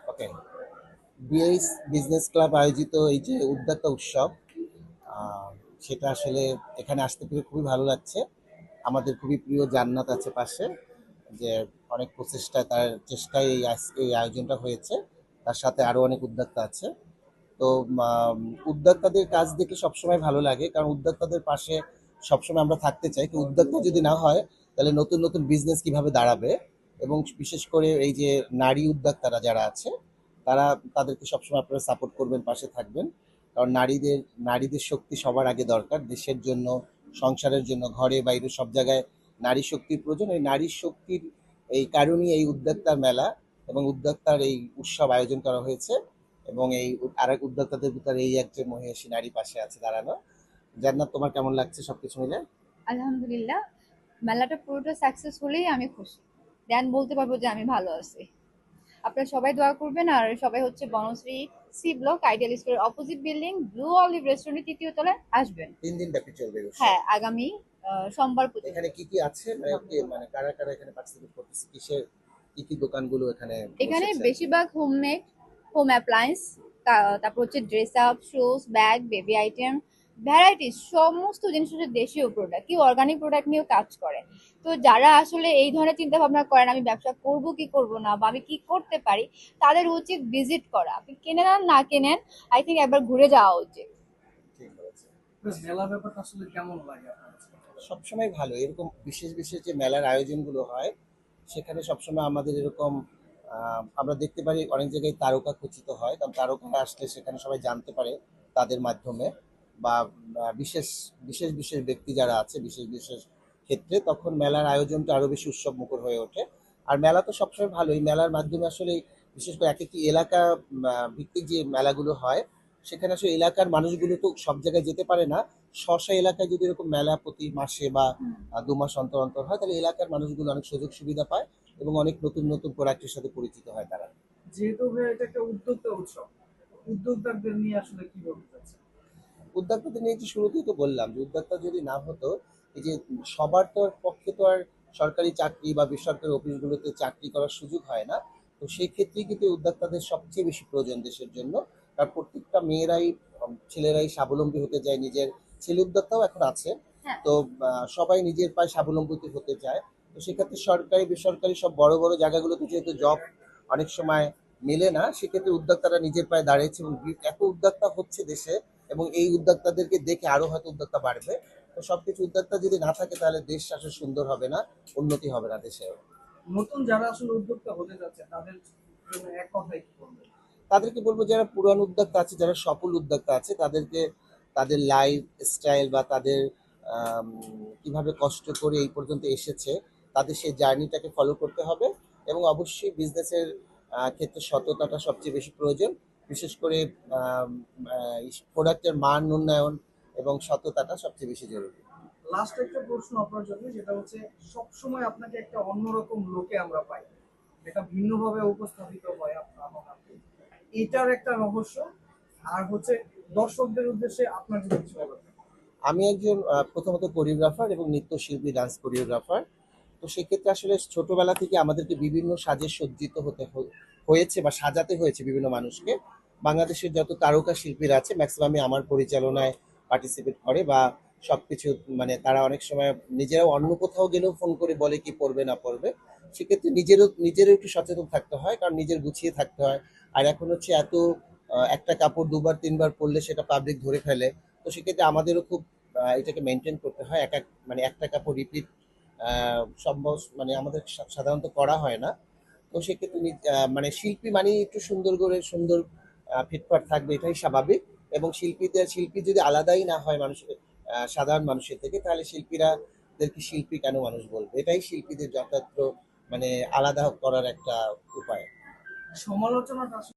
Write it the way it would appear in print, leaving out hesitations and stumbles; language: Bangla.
ওকে, বিএস বিজনেস ক্লাব আয়োজিত এই যে উদ্যোক্তা উৎসব, আহ, সেটা আসলে এখানে আসতে পেরে খুবই ভালো লাগছে। আমাদের খুবই প্রিয় জান্নাত আছে পাশে, যে অনেক প্রচেষ্টায় তার চেষ্টায় এই আয়োজনটা হয়েছে। তার সাথে আরো অনেক উদ্যোক্তা আছে। তো আম, উদ্যোক্তাদের কাজ দেখে সবসময় ভালো লাগে, কারণ উদ্যোক্তাদের পাশে সবসময় আমরা থাকতে চাই। কি উদ্যোক্তা যদি না হয়, তাহলে নতুন নতুন বিজনেস কিভাবে দাঁড়াবে। এবং বিশেষ করে এই যে নারী উদ্যোক্তারা যারা আছে, তারা তাদেরকে সবসময় আপনারা সাপোর্ট করবেন, পাশে থাকবেন। কারণ নারীদের শক্তি সবার আগে দরকার, দেশের জন্য, সংসারের জন্য, ঘরে বাইরে সব জায়গায় নারী শক্তির প্রয়োজন। এই নারী শক্তির এই কারণেই এই উদ্যোক্তার মেলা এবং উদ্যোক্তার এই উৎসব আয়োজন করা হয়েছে। এবং এই আরেক উদ্যোক্তাদের ভিতরে এই একজন মহিষী নারী পাশে আছে দাঁড়ানো। জান্নাত, তোমার কেমন লাগছে সবকিছু মিলে? আলহামদুলিল্লাহ, মেলাটা পুরোটা সাকসেস হলেই আমি খুশি। দেন বলতে পারবো যে আমি ভালো আছি। আপনারা সবাই দোয়া করবেন। আর সবাই হচ্ছে বনশ্রী সি ব্লক আইডিয়াল স্কুলের অপোজিট বিল্ডিং ব্লু অলিভ রেস্টুরেন্টের তৃতীয় তলায় আসবেন। 3 দিন ব্যাপী চলবে এই উৎসব। হ্যাঁ, আগামী সোমবার পর্যন্ত। এখানে কি কি আছে, মানে মানে কারা কারা এখানে পার্টিসিপেট করতেছে, কিসের কি কি দোকানগুলো এখানে এখানে বসেছে? বেশিরভাগ হোমমেড, হোম অ্যাপ্লায়েন্স, তারপর হচ্ছে dress up, shoes, bag, baby item, varieties সমস্ত জিনিস হচ্ছে দেশীয় প্রোডাক্ট, কি অর্গানিক প্রোডাক্ট নিয়েও কাজ করে। তো যারা আসলে এই ধরনের চিন্তা ভাবনা করেন আমি ব্যবসা করব কি করব না বা আমি কি করতে পারি, তাদের উচিত ভিজিট করা। আপনি কেনেন আর না কেনেন, আই থিঙ্ক একবার ঘুরে যাওয়া উচিত। ঠিক বলেছে। মেলা ব্যাপারটা আসলে কেমন লাগে আপনার কাছে? সবসময় ভালো, এরকম বিশেষ বিশেষ যে মেলার আয়োজনগুলো হয়, সেখানে সবসময় আমাদের এরকম আমরা দেখতে পারি অনেক জায়গায় তারকা খচিত হয়, কারণ তারকারা আসলে সেখানে সবাই জানতে পারে তাদের মাধ্যমে। বা বিশেষ বিশেষ বিশেষ ব্যক্তি যারা আছে বিশেষ বিশেষ ক্ষেত্রে, তখন মেলার আয়োজনটা আরো বেশি উৎসব মুখর হয়ে ওঠে। আর মেলা তো সবসময় ভালো, এই মেলার মাধ্যমে আসলে বিশেষ করে এক একটি এলাকা ভিত্তিক যে মেলাগুলো হয়, সেখানে আসলে এলাকার মানুষগুলো তো সব জায়গায় যেতে পারে না। স্ব এলাকায় যদি এরকম মেলা প্রতি মাসে বা 2 মাস অন্তর অন্তর হয়, তাহলে এলাকার মানুষগুলো অনেক সুযোগ সুবিধা পায় এবং অনেক নতুন নতুন প্রোডাক্টের সাথে পরিচিত হয় তারা। যেহেতু ভাইয়া এটা একটা উদ্যোক্তা উৎসব, উদ্যোক্তাদের নিয়ে আসলে কি বলতে চাচ্ছেন? উদ্যোক্তাদের নিয়ে যে শুরুতেই তো বললাম, যে উদ্যোক্তা যদি না হতো, এই যে সবার তো আর পক্ষে তো আর সরকারি চাকরি বা বেসরকারি অফিসগুলোতে চাকরি করার সুযোগ হয় না। তো সেই ক্ষেত্রেই কিন্তু এই উদ্যোক্তাদের সবচেয়ে বেশি প্রয়োজন দেশের জন্য। কারণ প্রত্যেকটা মেয়েরাই, ছেলেরাই স্বাবলম্বী হতে যায়, নিজের ছেলে উদ্যোক্তাও এখন আছে। হ্যাঁ, তো সবাই নিজের পায়ে স্বাবলম্বী হতে চায়। তো সেক্ষেত্রে সরকারি বেসরকারি সব বড় বড় জায়গাগুলোতে যেহেতু জব অনেক সময় মেলে না, সেক্ষেত্রে উদ্যোক্তারা নিজের পায়ে দাঁড়িয়েছে এবং এত উদ্যোক্তা হচ্ছে দেশে। এবং এই উদ্যোক্তাদেরকে দেখে আরো হয়তো উদ্যোক্তা বাড়বে। তো সবকিছু উদ্যোক্তা যদি না থাকে, তাহলে দেশ আসলে সুন্দর হবে না, উন্নতি হবে না দেশে। নতুন যারা আসলে উদ্যোক্তা হতে যাচ্ছে তাদের জন্য এক কথায় কি বলবেন? তাদেরকে বলবো, যারা পুরান উদ্যোক্তা আছে, যারা সফল উদ্যোক্তা আছে, তাদেরকে তাদের লাইফ স্টাইল বা তাদের আম, কিভাবে কষ্ট করে এই পর্যন্ত এসেছে, তাদের সেই জার্নিটাকে ফলো করতে হবে। এবং অবশ্যই বিজনেসের ক্ষেত্রে সততাটা সবচেয়ে বেশি প্রয়োজন। বিশেষ করে প্রোডাক্টের মান উন্নয়ন এবং সততাটা সবচেয়ে বেশি জরুরি। লাস্ট একটা প্রশ্ন আপনার জন্য, যেটা হচ্ছে সবসময় আপনাকে একটা অন্যরকম লোকে আমরা পাই, যেটা ভিন্নভাবে উপস্থাপিত হয় আমার হাতে। এটার একটা রহস্য, আর হচ্ছে দর্শকদের উদ্দেশ্যে আপনার যদি কিছু বলার থাকে। আমি একজন প্রথমত কোরিওগ্রাফার এবং নৃত্যশিল্পী, ডান্স কোরিওগ্রাফার। তো সেক্ষেত্রে আসলে ছোটবেলা থেকে আমাদেরকে বিভিন্ন সাজে সজ্জিত হয়েছে বা সাজাতে হয়েছে বিভিন্ন মানুষকে। বাংলাদেশের যত তারকা শিল্পীরা আছে, ম্যাক্সিমামই আমার পরিচালনায় পার্টিসিপেট করে বা সবকিছু, মানে তারা অনেক সময় নিজেরাও অন্য কোথাও গেলেও ফোন করে বলে কি পড়বে না পড়বে। সেক্ষেত্রে নিজেরও একটু সচেতন থাকতে হয়, কারণ নিজের গুছিয়ে থাকতে হয়। আর এখন হচ্ছে এত একটা কাপড় দুবার তিনবার পরলে সেটা পাবলিক ধরে ফেলে। তো সেক্ষেত্রে আমাদেরও খুব এটাকে মেনটেন করতে হয়। মানে একটা কাপড় রিপিট সম্ভব, মানে আমাদের সাধারণত করা হয় না। তো সেক্ষেত্রে মানে শিল্পী মানে একটু সুন্দর করে সুন্দর ফিটফাট থাকবে, এটাই স্বাভাবিক। এবং শিল্পী যদি আলাদাই না হয় মানুষের, সাধারণ মানুষের থেকে, তাহলে শিল্পীদেরকে শিল্পী কেন মানুষ বলবে? এটাই শিল্পীদের যথার্থ মানে আলাদা করার একটা উপায়। সমালোচনাটা